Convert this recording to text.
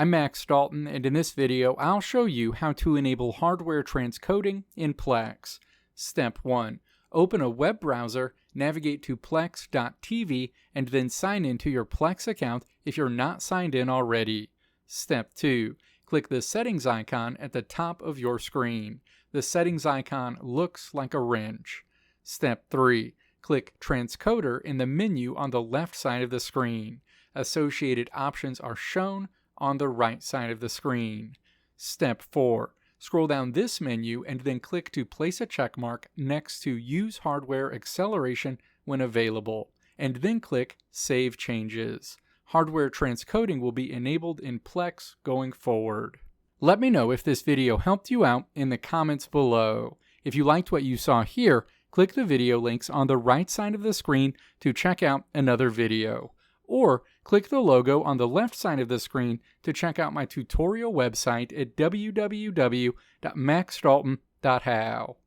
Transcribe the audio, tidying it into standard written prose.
I'm Max Dalton, and in this video I'll show you how to enable hardware transcoding in Plex. Step 1. Open a web browser, navigate to plex.tv, and then sign in to your Plex account if you're not signed in already. Step 2. Click the settings icon at the top of your screen. The settings icon looks like a wrench. Step 3. Click Transcoder in the menu on the left side of the screen. Associated options are shown on the right side of the screen. Step 4. Scroll down this menu and then click to place a checkmark next to Use Hardware Acceleration when available, and then click Save Changes. Hardware transcoding will be enabled in Plex going forward. Let me know if this video helped you out in the comments below. If you liked what you saw here, click the video links on the right side of the screen to check out another video. Or click the logo on the left side of the screen to check out my tutorial website at www.maxdalton.how.